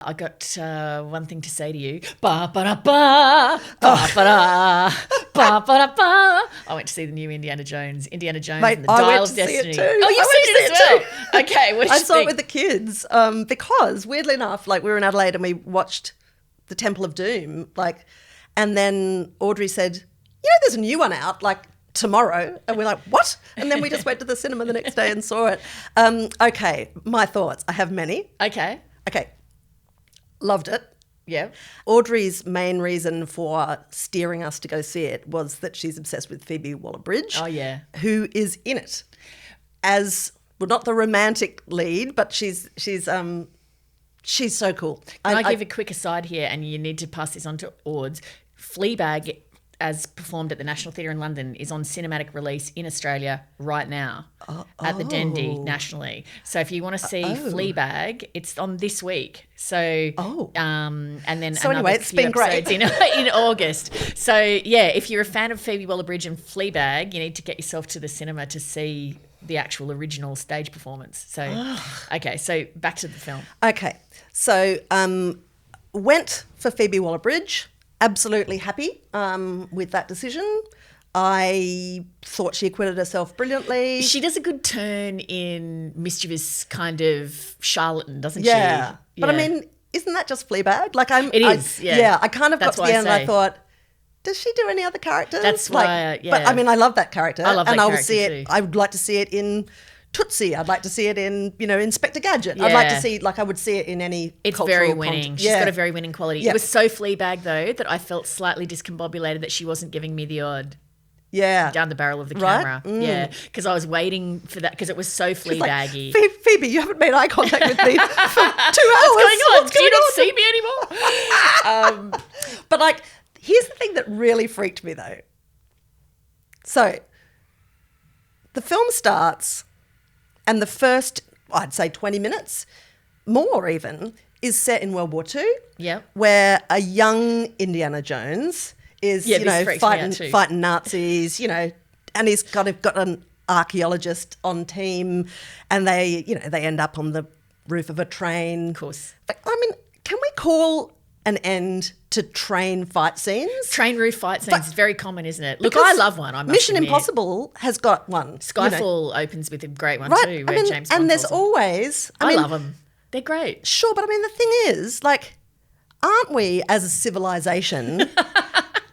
I got one thing to say to you. Ba ba da ba, ba ba da, ba ba da ba. I went to see the new Indiana Jones Mate, and the I Dial went of to see it Destiny. too. Oh, you've seen it as well. Okay, what did I you saw think? it with the kids because, weirdly enough, like we were in Adelaide and we watched the Temple of Doom, and then Audrey said, there's a new one out, tomorrow. And we're like, what? And then we just went to the cinema the next day and saw it. Okay, my thoughts. I have many. Okay. Loved it. Yeah. Audrey's main reason for steering us to go see it was that she's obsessed with Phoebe Waller-Bridge. Oh, yeah. Who is in it as, well, not the romantic lead, but she's so cool. Can I give a quick aside here, and you need to pass this on to Auds? Fleabag, as performed at the National Theatre in London, is on cinematic release in Australia right now at the Dendy nationally. So if you want to see Fleabag, it's on this week. So and then anyway, it's been great in August. So yeah, if you're a fan of Phoebe Waller-Bridge and Fleabag, you need to get yourself to the cinema to see the actual original stage performance. So okay, so back to the film. Okay, so went for Phoebe Waller-Bridge. Absolutely happy with that decision. I thought she acquitted herself brilliantly. She does a good turn in mischievous kind of charlatan, doesn't she? Yeah. But I mean, isn't that just Fleabag? It is. I kind of got to the end and I thought, does she do any other characters? That's why, But I mean, I love that character. I love that character. And I will see it. too. I would like to see it in Tootsie. I'd like to see it in, Inspector Gadget. I'd like to see, I would see it in any It's cultural very winning. She's got a very winning quality. Yeah. It was so Fleabag, though, that I felt slightly discombobulated that she wasn't giving me the odd down the barrel of the camera. Right? Yeah, because I was waiting for that because it was so Fleabaggy. Phoebe, you haven't made eye contact with me for 2 hours. What's going on? Do you not see me anymore? But here's the thing that really freaked me though. So the film starts and the first, I'd say 20 minutes, more even, is set in World War II. Yeah. Where a young Indiana Jones is, fighting Nazis, and he's kind of got an archaeologist on team and they end up on the roof of a train. Of course. I mean, can we call an end to train fight scenes? Train roof fight scenes is very common, isn't it? Look, I love one. I must Mission admit. Impossible has got one. Skyfall opens with a great one too, where James Bond and there's falls on. always. I love them. They're great. Sure, but I mean the thing is, aren't we as a civilization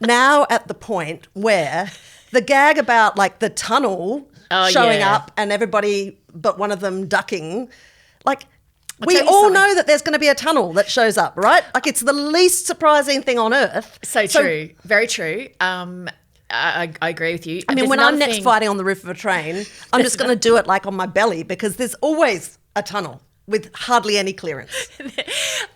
now at the point where the gag about the tunnel showing up and everybody but one of them ducking, we all know that there's going to be a tunnel that shows up, right? It's the least surprising thing on earth. So true. Very true. I agree with you. I mean, when I'm next fighting on the roof of a train, I'm just going to do it on my belly because there's always a tunnel with hardly any clearance.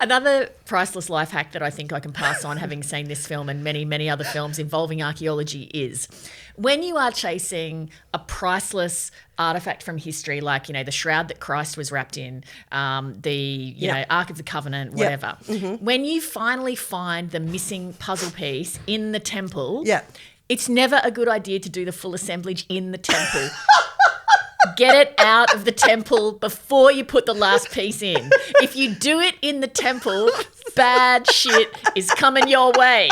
Another priceless life hack that I think I can pass on, having seen this film and many, many other films involving archaeology, is when you are chasing a priceless artifact from history, the shroud that Christ was wrapped in, the Ark of the Covenant, whatever. Mm-hmm. When you finally find the missing puzzle piece in the temple, it's never a good idea to do the full assemblage in the temple. Get it out of the temple before you put the last piece in. If you do it in the temple, bad shit is coming your way.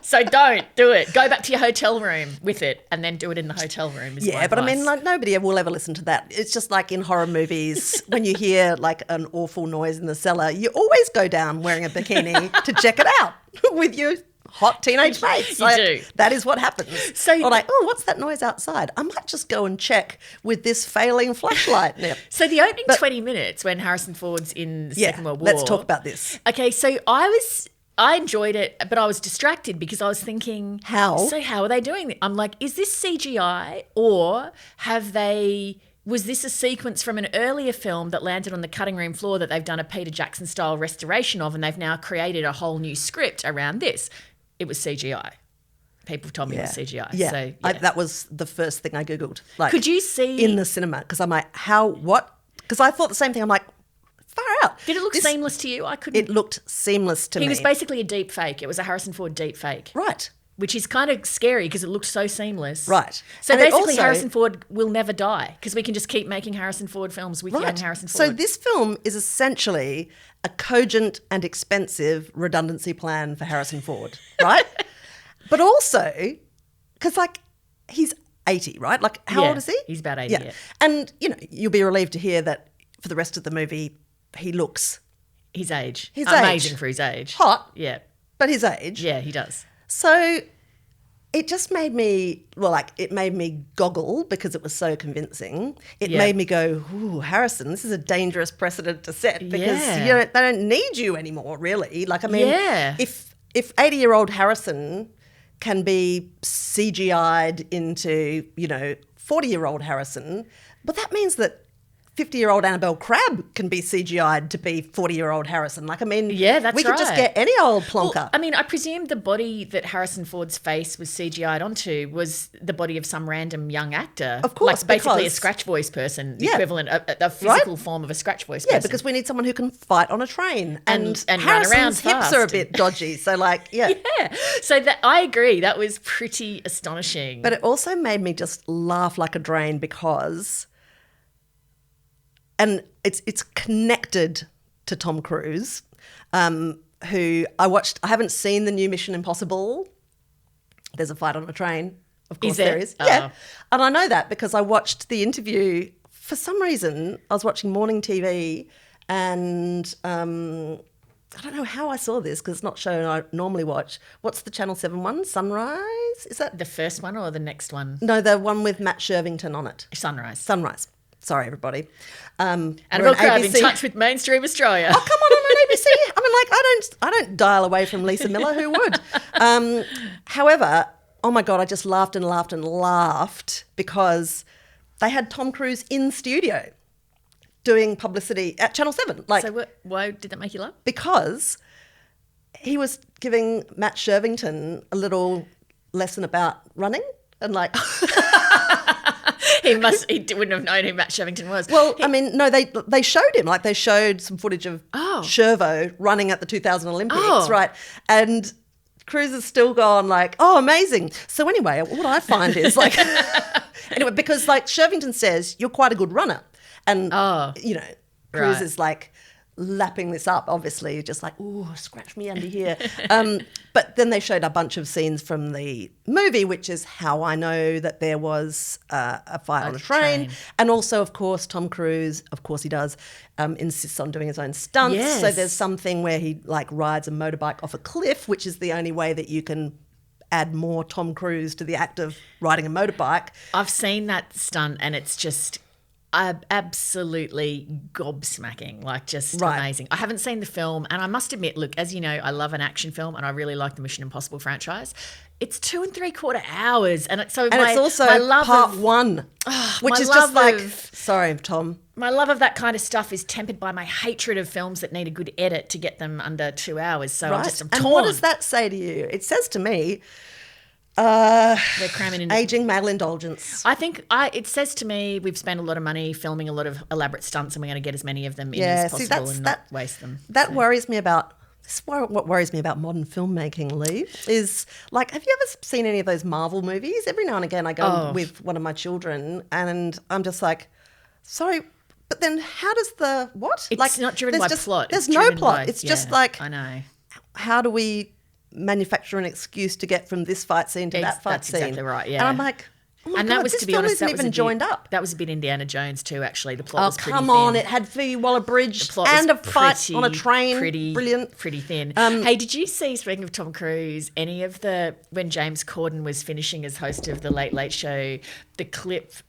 So don't do it. Go back to your hotel room with it and then do it in the hotel room. But I mean, nobody will ever listen to that. It's just like in horror movies, when you hear an awful noise in the cellar, you always go down wearing a bikini to check it out with your hot teenage mates. You do. That is what happens. So, or what's that noise outside? I might just go and check with this failing flashlight. Yep. So the opening 20 minutes when Harrison Ford's in the Second World War. Let's talk about this. Okay, so I enjoyed it, but I was distracted because I was thinking, how are they doing it? I'm like, is this CGI or was this a sequence from an earlier film that landed on the cutting room floor that they've done a Peter Jackson style restoration of and they've now created a whole new script around this? It was CGI. People told me it was CGI. Yeah. So, that was the first thing I Googled. Could you see in the cinema? Because I'm like, what? Because I thought the same thing. I'm like, far out. Did it look seamless to you? I couldn't. It looked seamless to me. He was basically a deep fake. It was a Harrison Ford deep fake. Right. which is kind of scary because it looked so seamless. Right. So And it basically, also- Harrison Ford will never die because we can just keep making Harrison Ford films with young Harrison Ford. So this film is essentially a cogent and expensive redundancy plan for Harrison Ford, right? But also, because like he's 80, right? Like how Yeah, old is he? he's about 80, yeah. And, you know, you'll be relieved to hear that for the rest of the movie, he looks his age. His Amazing age. for his age. hot, Yeah. but his age. Yeah, he does. So it just made me, it made me goggle because it was so convincing. It Yeah. made me go, ooh, Harrison, this is a dangerous precedent to set because Yeah. they don't need you anymore, really. Like, I mean, Yeah. if 80-year-old Harrison can be CGI'd into, 40-year-old Harrison, but that means that 50-year-old Annabelle Crabb can be CGI'd to be 40-year-old Harrison. Like, I mean, Yeah, that's we could just right. get any old plonker. Well, I mean, I presume the body that Harrison Ford's face was CGI'd onto was the body of some random young actor. Of course, like basically a because- scratch voice person, the Yeah. equivalent, a physical form of a scratch voice Yeah, person. because we need someone who can fight on a train. And run Harrison's around hips fast. are a bit dodgy. So, yeah. Yeah. So that I agree. That was pretty astonishing. But it also made me just laugh like a drain because, and it's connected to Tom Cruise, who I haven't seen the new Mission Impossible. There's a fight on a train. Of course there is. Oh. Yeah. And I know that because I watched the interview. For some reason, I was watching morning TV and I don't know how I saw this because it's not shown I normally watch. What's the Channel 7 one? Sunrise? Is that? the first one or the next one? No, the one with Matt Shervington on it. Sunrise. Sunrise. Sorry, everybody. Annabelle Crabb in touch with mainstream Australia. Oh, come on ABC. I mean, like, I don't dial away from Lisa Miller. Who would? However, oh my God, I just laughed and laughed and laughed because they had Tom Cruise in studio doing publicity at Channel 7. Like, So why did that make you laugh? because he was giving Matt Shervington a little lesson about running and like... He wouldn't have known who Matt Shervington was. Well, I mean, no, they showed him. Like, they showed some footage of Oh. Shervo running at the 2000 Olympics, Oh. right? And Cruz has still gone like, oh, amazing. So anyway, what I find is like, anyway, because like Shervington says, you're quite a good runner. And, Cruz Right. is like lapping this up, obviously, just like, ooh, scratch me under here. But then they showed a bunch of scenes from the movie, which is how I know that there was a fight on a train. And also, of course, Tom Cruise, of course he does, insists on doing his own stunts. Yes. So there's something where he like rides a motorbike off a cliff, which is the only way that you can add more Tom Cruise to the act of riding a motorbike. I've seen that stunt and it's just absolutely gobsmacking, like just Right. amazing. I haven't seen the film and I must admit, look, as you know, I love an action film and I really like the Mission Impossible franchise. It's 2 3/4 hours and it's It's also my love part of, one, which my is just love like, of- sorry, Tom. my love of that kind of stuff is tempered by my hatred of films that need a good edit to get them under 2 hours. So I'm And torn. what does that say to you? It says to me, They're cramming in. aging male indulgence. I think it says to me we've spent a lot of money filming a lot of elaborate stunts and we're going to get as many of them in as possible and not waste them. That worries me about. This is what worries me about modern filmmaking, Lee, is like, have you ever seen any of those Marvel movies? Every now and again I go with one of my children and I'm just like, sorry, but then how does the what? It's like, not driven by plot. There's It's no driven plot. by- It's yeah, just like, I know. how do we manufacture an excuse to get from this fight scene to that fight That's scene? exactly right, yeah. And I'm like, oh my And God, that was, this to be film honest, isn't that was even a bit, joined up. That was a bit Indiana Jones too, actually. The plot Oh, was pretty come thin. on. It had Phoebe Waller-Bridge Plot and was a fight on a train. Pretty Brilliant. Pretty thin. Hey, did you see, speaking of Tom Cruise, any of when James Corden was finishing as host of the Late Late Show,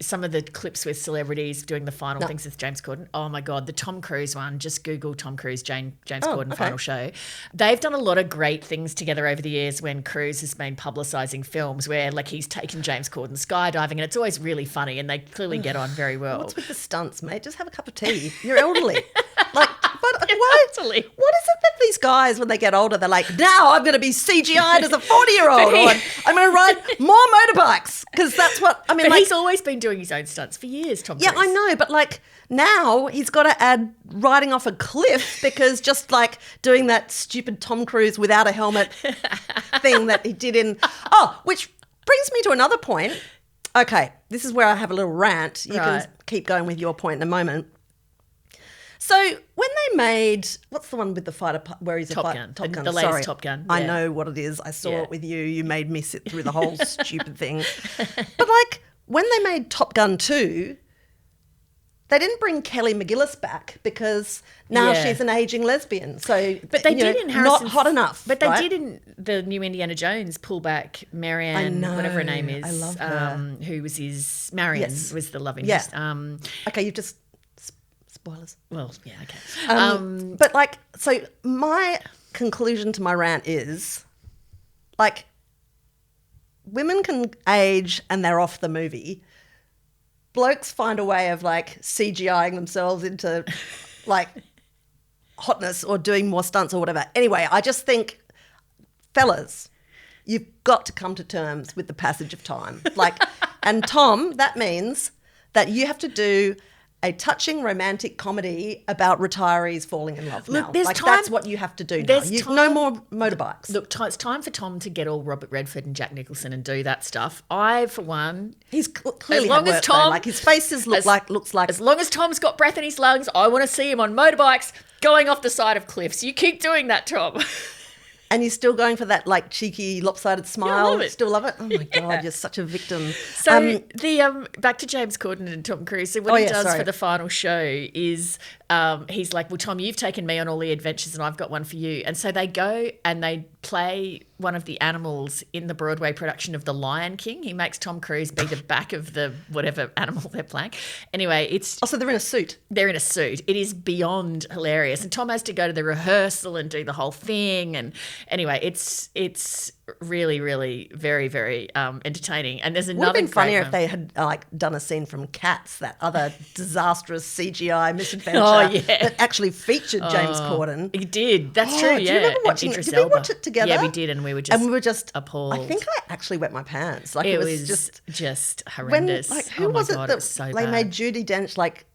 some of the clips with celebrities doing the final things with James Corden? Oh my God, the Tom Cruise one, just Google Tom Cruise, James Corden final show. They've done a lot of great things together over the years when Cruise has been publicising films where like he's taken James Corden skydiving and it's always really funny and they clearly get on very well. What's with the stunts, mate? Just have a cup of tea. You're elderly. Like, but why? Totally. What is it that these guys, when they get older, they're like, now I'm going to be CGI'd as a 40-year-old, or I'm going to ride more motorbikes because that's what I mean. But like, he's always been doing his own stunts for years, Tom yeah, Cruise. I know, but like Now he's got to add riding off a cliff because just like doing that stupid Tom Cruise without a helmet thing that he did in... Oh, which brings me to another point. Okay, this is where I have a little rant. You can keep going with your point in a moment. So when they made... What's the one with the fighter where he's Top a Gun. Top Gun. The latest Sorry. Top Gun. I Yeah. know what it is. I saw it with you. You made me sit through the whole stupid thing. But like when they made Top Gun 2... They didn't bring Kelly McGillis back because now she's an aging lesbian. So, but they did in Harrison, not hot enough. But they did in the new Indiana Jones pull back Marianne, whatever her name is. I love her. Who was his Marianne was the love interest. Okay, you've just spoilers. Well, yeah, okay. But like, so my conclusion to my rant is, like, women can age and they're off the movie. Blokes find a way of like CGIing themselves into like hotness or doing more stunts or whatever. Anyway, I just think, fellas, you've got to come to terms with the passage of time. Like, and Tom, that means that you have to do a touching romantic comedy about retirees falling in love now. Like, that's what you have to do now. No more motorbikes. Look, it's time for Tom to get all Robert Redford and Jack Nicholson and do that stuff. I, for one... He's clearly had work, though. Like, his face looks like... As long as Tom's got breath in his lungs, I want to see him on motorbikes going off the side of cliffs. You keep doing that, Tom. And you're still going for that like cheeky lopsided smile. Yeah, I love it. Still love it. Oh my God, you're such a victim. So back to James Corden and Tom Cruise. So what he does for the final show is he's like, well, Tom, you've taken me on all the adventures and I've got one for you. And so they go and they play one of the animals in the Broadway production of The Lion King. He makes Tom Cruise be the back of the whatever animal they're playing. Anyway, it's... Oh, so they're in a suit. They're in a suit. It is beyond hilarious. And Tom has to go to the rehearsal and do the whole thing. And anyway, it's really, really very, very entertaining. And there's another... Would have been funnier if they had like done a scene from Cats, that other disastrous CGI misadventure that actually featured James Corden. He did. That's true. Do you remember watching it? Did we watch it together? Yeah, we did, and we were just appalled. I think I actually wet my pants. Like it was just horrendous. Who was it God, that it was so they bad. made Judi Dench like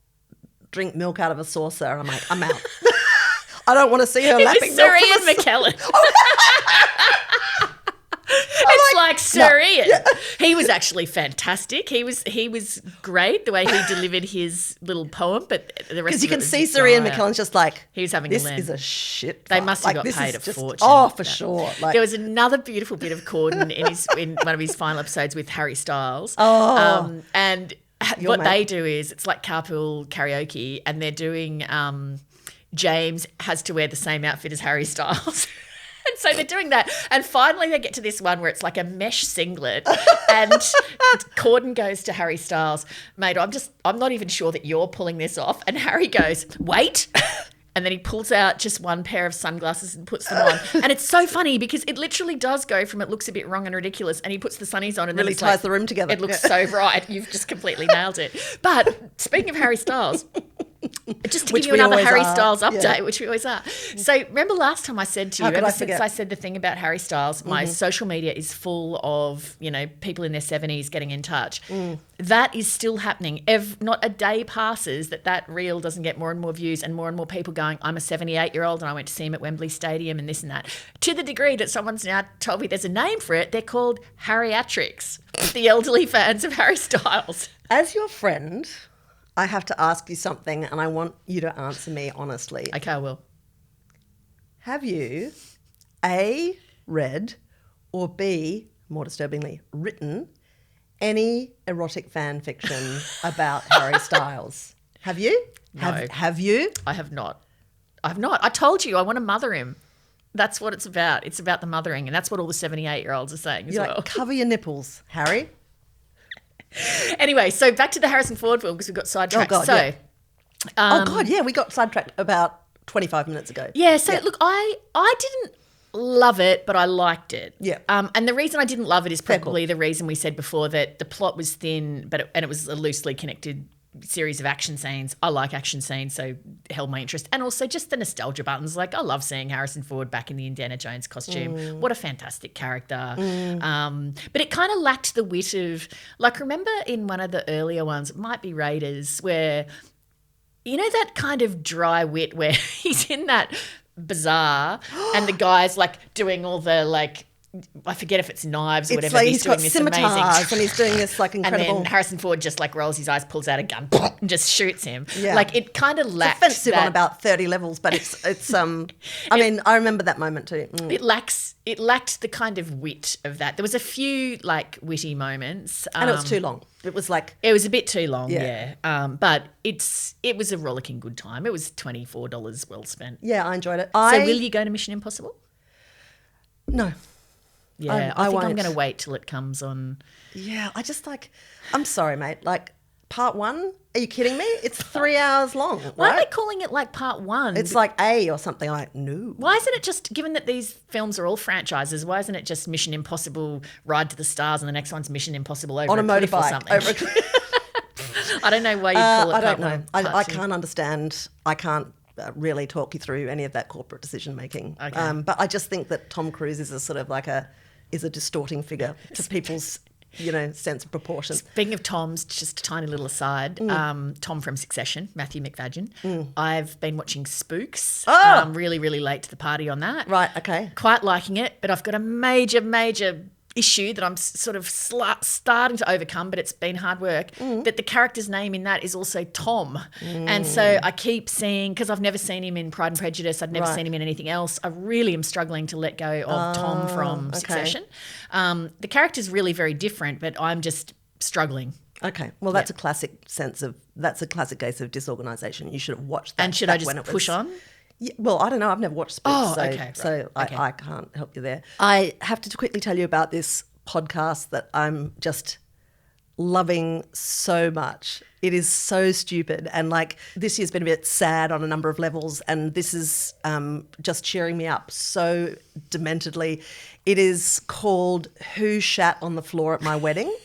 drink milk out of a saucer? And I'm like, I'm out. I don't want to see her lapping milk. It was Sir Ian McKellen. It's like Sir Ian. Yeah. He was actually fantastic. He was great the way he delivered his little poem, but the rest of it was... Because you can see Sir Ian McKellen's just like... He was having this a limb. Is a shit They fight. must have got paid a fortune. Oh, for sure. Like, there was another beautiful bit of Corden in one of his final episodes with Harry Styles. And what they do is it's like carpool karaoke, and they're doing... James has to wear the same outfit as Harry Styles. And so they're doing that. And finally they get to this one where it's like a mesh singlet. And Corden goes to Harry Styles, mate, I'm not even sure that you're pulling this off. And Harry goes, wait. And then he pulls out just one pair of sunglasses and puts them on. And it's so funny because it literally does go from it looks a bit wrong and ridiculous, and he puts the sunnies on and really then ties the room together. It looks so right. You've just completely nailed it. But speaking of Harry Styles... Just to give you another Harry Styles update, which we always are. So remember last time I said to you, ever since I said the thing about Harry Styles, my social media is full of, people in their 70s getting in touch. That is still happening. Not a day passes that reel doesn't get more and more views and more people going, I'm a 78-year-old and I went to see him at Wembley Stadium and this and that. To the degree that someone's now told me there's a name for it, they're called Harryatrics, the elderly fans of Harry Styles. As your friend... I have to ask you something and I want you to answer me honestly. Okay, I will. Have you, A, read, or B, more disturbingly, written any erotic fan fiction about Harry Styles? Have you? No. Have you? I have not. I told you I want to mother him. That's what it's about. It's about the mothering, and that's what all the 78-year-olds are saying as well. Like, cover your nipples, Harry. Anyway, so back to the Harrison Ford film because we got sidetracked. We got sidetracked about 25 minutes ago. Yeah, so look, I didn't love it, but I liked it. Yeah. And the reason I didn't love it is probably the reason we said before, that the plot was thin, and it was a loosely connected series of action scenes. I like action scenes, so it held my interest. And also just the nostalgia buttons. Like, I love seeing Harrison Ford back in the Indiana Jones costume. What a fantastic character. But it kind of lacked the wit of, like, remember in one of the earlier ones, it might be Raiders, where You know that kind of dry wit where he's in that bazaar and the guy's like doing all the like, I forget if it's knives or whatever. Like he's got doing this scimitars amazing, and he's doing this like incredible. And then Harrison Ford just like rolls his eyes, pulls out a gun, and just shoots him. Yeah. Like it kind of lacked It's offensive that. on about 30 levels, but it's I mean, I remember that moment too. It lacked the kind of wit of that. There was a few like witty moments, And it was too long. It was like it was a bit too long, Yeah. but it was a rollicking good time. It was $24 well spent. yeah, I enjoyed it. So will you go to Mission Impossible? No. Yeah, I I think I'm won't. going to wait till it comes on. Yeah, I just like, I'm sorry, mate. Like, part one? Are you kidding me? It's 3 hours long. Why are right? they calling it like part one? It's like A or something. I'm like, no. Why isn't it just, given that these films are all franchises, why isn't it just Mission Impossible Ride to the Stars and the next one's Mission Impossible over On a cliff or motorbike. something? Over a cliff. I don't know why you call it I part don't know. one, I part two. can't understand. I can't really talk you through any of that corporate decision making. Okay. But I just think that Tom Cruise is a sort of like a distorting figure to people's, sense of proportion. Speaking of Tom's, just a tiny little aside, Tom from Succession, Matthew McFadyen. I've been watching Spooks. Oh! I'm really, really late to the party on that. Right, okay. Quite liking it, but I've got a major, major issue that I'm sort of starting to overcome, but it's been hard work, that the character's name in that is also Tom. And so I keep seeing, because I've never seen him in Pride and Prejudice, I'd never Right. seen him in anything else, I really am struggling to let go of Tom from okay. Succession. The character's really very different, but I'm just struggling. Okay. Well, that's a classic case of disorganisation. You should have watched that. And should I back when just it push was- on? Yeah, well, I don't know. I've never watched Spooks, Oh, so, okay, right. so Okay. I can't help you there. I have to quickly tell you about this podcast that I'm just loving so much. It is so stupid. And like this year's been a bit sad on a number of levels. And this is just cheering me up so dementedly. It is called Who Shat on the Floor at My Wedding?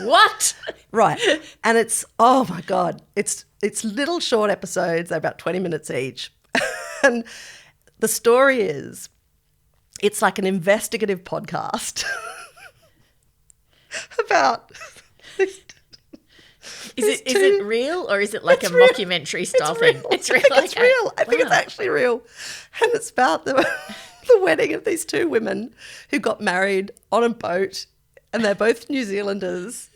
What? Right. And it's, oh my God, it's little short episodes. They're about 20 minutes each. And the story is, it's like an investigative podcast about Is it real or is it like It's a real. mockumentary style It's real. thing? It's real. I think it's okay. real. I think it's Wow. actually real. And it's about the wedding of these two women who got married on a boat, and they're both New Zealanders.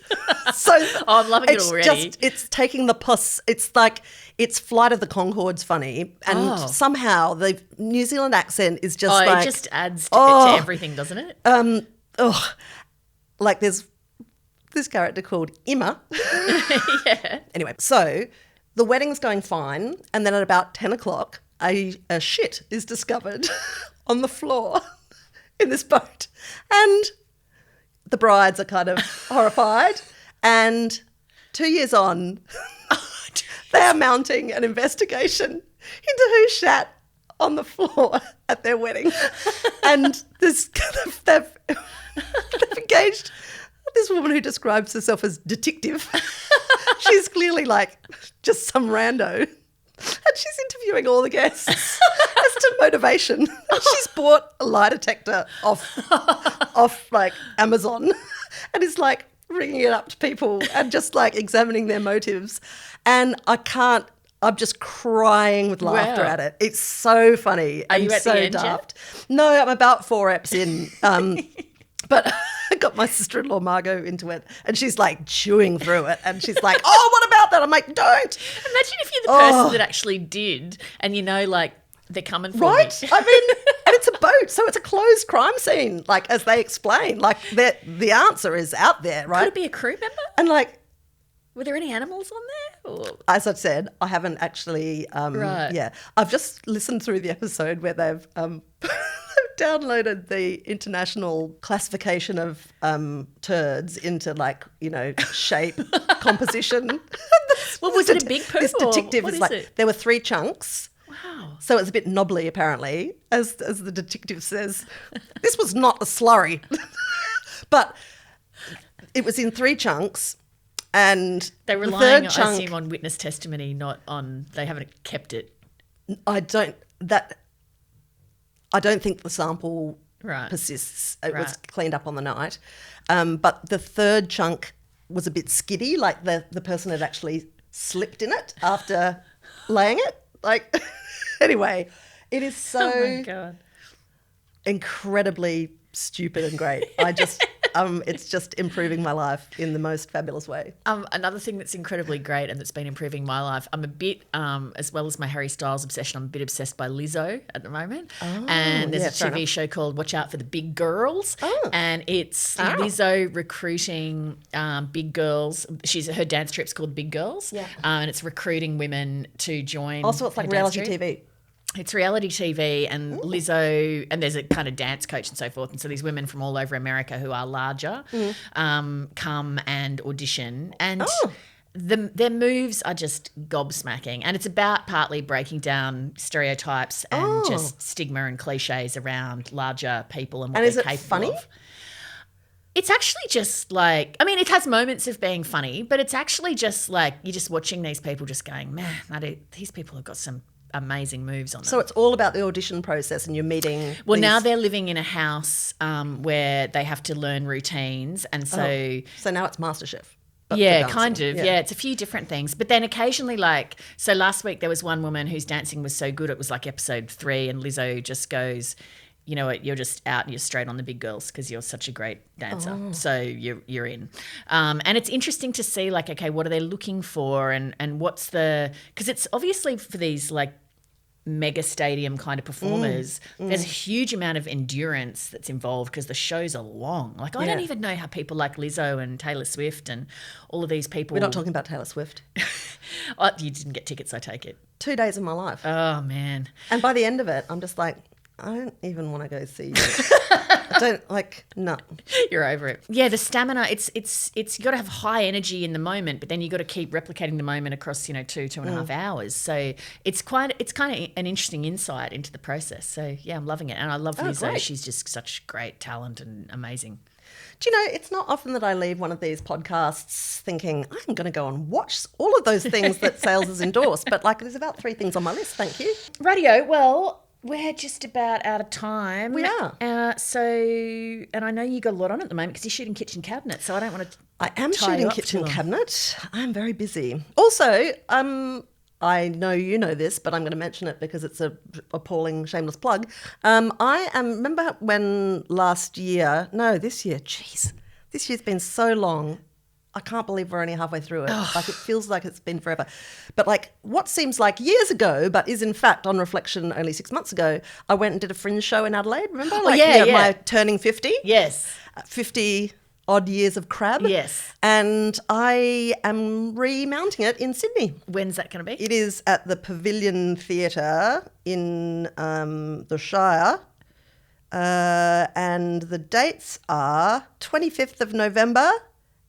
So Oh, I'm loving it already. It's taking the puss. It's like it's Flight of the Conchords funny, and Oh. somehow the New Zealand accent is just Oh, like it just adds to Oh. everything, doesn't it? like there's this character called Emma. Yeah. Anyway, so the wedding's going fine, and then at about 10 o'clock, a shit is discovered on the floor in this boat. And the brides are kind of horrified. And 2 years on, they are mounting an investigation into who shat on the floor at their wedding. And they've engaged this woman who describes herself as detective. She's clearly like just some rando. And she's interviewing all the guests as to motivation. And she's bought a lie detector off like Amazon and is like ringing it up to people and just like examining their motives. And I'm just crying with laughter Wow. at it. It's so funny. Are and you at so the end yet? daft. No, I'm about 4 eps in. But I got my sister-in-law Margot into it, and she's like chewing through it, and she's like, "Oh, what about that?" I'm like, "Don't." Imagine if you're the person that actually did and like they're coming for Right? me. I mean, and it's a boat, so it's a closed crime scene, like as they explain. Like the answer is out there, Could right? it be a crew member? And like, Were there any animals on there? Or? as I said, I haven't actually. Right. Yeah, I've just listened through the episode where they've downloaded the international classification of turds into shape, composition. Well, was it a big poo This or detective what is is like, it? there were 3 chunks. Wow. So it's a bit knobbly, apparently, as the detective says. This was not a slurry. But it was in 3 chunks, and They're the relying, third I chunk, assume, on witness testimony, not on, they haven't kept it. I don't think the sample Right. persists. It was Right. cleaned up on the night. But the third chunk was a bit skiddy, like the person had actually slipped in it after laying it. Like, anyway, it is so Oh my God. incredibly stupid and great. It's just improving my life in the most fabulous way. Another thing that's incredibly great and that's been improving my life, I'm a bit, as well as my Harry Styles obsession, I'm a bit obsessed by Lizzo at the moment. And there's a TV show called Watch Out for the Big Girls. And it's Lizzo recruiting big girls. Her dance trip's called Big Girls. And it's recruiting women to join. Also, it's like reality TV. It's reality TV and Lizzo, and there's a kind of dance coach and so forth. And so these women from all over America who are larger come and audition. And their moves are just gobsmacking. And it's about partly breaking down stereotypes and just stigma and cliches around larger people and what they're capable funny? of. It's actually just like, I mean, it has moments of being funny, but it's actually just like you're just watching these people just going, man, these people have got some amazing moves on them. So it's all about the audition process and you're meeting. Well, now they're living in a house where they have to learn routines. And so... So now it's MasterChef. but Yeah, for dancing. kind of. Yeah, it's a few different things. But then occasionally, like, so last week there was one woman whose dancing was so good, it was like episode 3, and Lizzo just goes, you know what, you're just out and you're straight on the big girls because you're such a great dancer. So you're in. And it's interesting to see, like, okay, what are they looking for and what's the – because it's obviously for these, like, mega stadium kind of performers, there's a huge amount of endurance that's involved because the shows are long. Like, I don't even know how people like Lizzo and Taylor Swift and all of these people. We're not talking about Taylor Swift. Oh, you didn't get tickets, I take it. 2 days of my life. Oh, man. And by the end of it, I'm just like, I don't even want to go see you. I don't, like, no. You're over it. Yeah, the stamina, it's you got to have high energy in the moment, but then you got to keep replicating the moment across, 2.5 hours. So it's kind of an interesting insight into the process. So yeah, I'm loving it. And I love Lizzo. Great. She's just such great talent and amazing. Do you know, it's not often that I leave one of these podcasts thinking, I'm going to go and watch all of those things that sales has endorsed. But, like, there's about 3 things on my list. Thank you. Radio, well, we're just about out of time. We are. And I know you got a lot on at the moment because you're shooting Kitchen Cabinet, so I don't want to. I am tie you shooting up too Kitchen long. Cabinet. I'm very busy. Also, I know you know this, but I'm going to mention it because it's a appalling, shameless plug. Remember when this year, jeez, this year's been so long. I can't believe we're only halfway through it. Like, it feels like it's been forever. But, like, what seems like years ago, but is in fact, on reflection, only 6 months ago, I went and did a Fringe show in Adelaide. Remember? My turning 50. Yes. 50 odd years of Crabb. Yes. And I am remounting it in Sydney. When's that going to be? It is at the Pavilion Theatre in the Shire. And the dates are 25th of November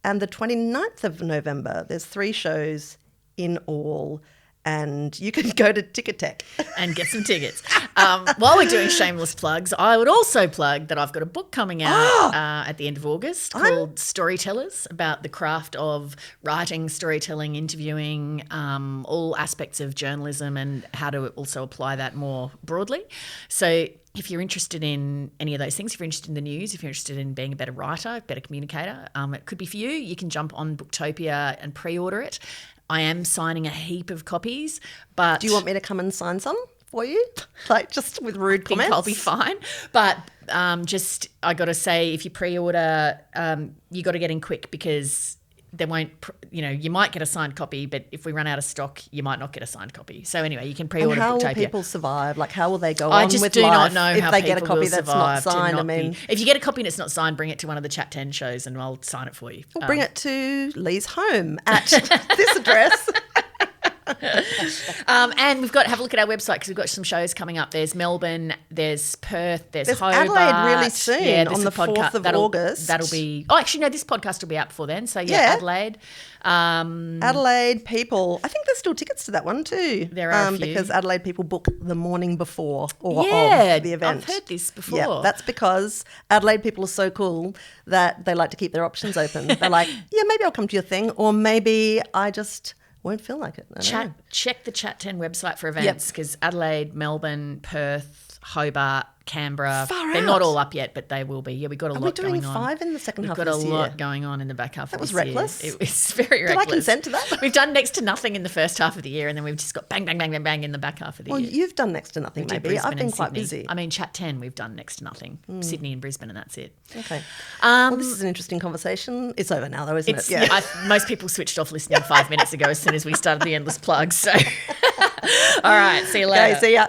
and the 29th of November. There's 3 shows in all. And you can go to Ticketek and get some tickets. While we're doing shameless plugs, I would also plug that I've got a book coming out at the end of August called Storytellers, about the craft of writing, storytelling, interviewing, all aspects of journalism and how to also apply that more broadly. So if you're interested in any of those things, if you're interested in the news, if you're interested in being a better writer, better communicator, it could be for you. You can jump on Booktopia and pre-order it. I am signing a heap of copies, but... Do you want me to come and sign some for you? Like, just with rude comments? I'll be fine. But I got to say, if you pre-order, you got to get in quick because they won't, you might get a signed copy, but if we run out of stock, you might not get a signed copy. So anyway, you can pre-order Booktopia. And how will people survive? Like, how will they go on with life? I just do not know if how they people get a copy will that's survive not signed. If you get a copy that's not signed, bring it to one of the Chat 10 shows and I'll sign it for you. We'll bring it to Lee's home at this address. And we've got have a look at our website because we've got some shows coming up. There's Melbourne, there's Perth, there's Hobart. Adelaide really soon on the 4th of August. That'll be. Oh, actually, no, this podcast will be out before then. So Adelaide. Adelaide people. I think there's still tickets to that one too. There are a few. Because Adelaide people book the morning before or of the event. I've heard this before. Yeah, that's because Adelaide people are so cool that they like to keep their options open. They're like, yeah, maybe I'll come to your thing, or maybe I just won't feel like it. Check the Chat 10 website for events because Adelaide, Melbourne, Perth, Hobart, Canberra. Far They're out. not all up yet, but they will be. Yeah, we've got a Are lot we doing going on. 5 in the second half We've of got this a year? lot going on in the back half of was this year. reckless. It was very reckless. Did I consent to that? We've done next to nothing in the first half of the year, and then we've just got bang, bang, bang, bang, bang in the back half of the Well, year. you've done next to nothing, We did maybe. Brisbane I've been and quite Sydney. busy. I mean, Chat 10, we've done next to nothing. Sydney and Brisbane, and that's it. Okay. Well, this is an interesting conversation. It's over now, though, isn't it? Yeah. Most people switched off listening 5 minutes ago as soon as we started the endless plug. So, all right, see you later. Okay, see ya.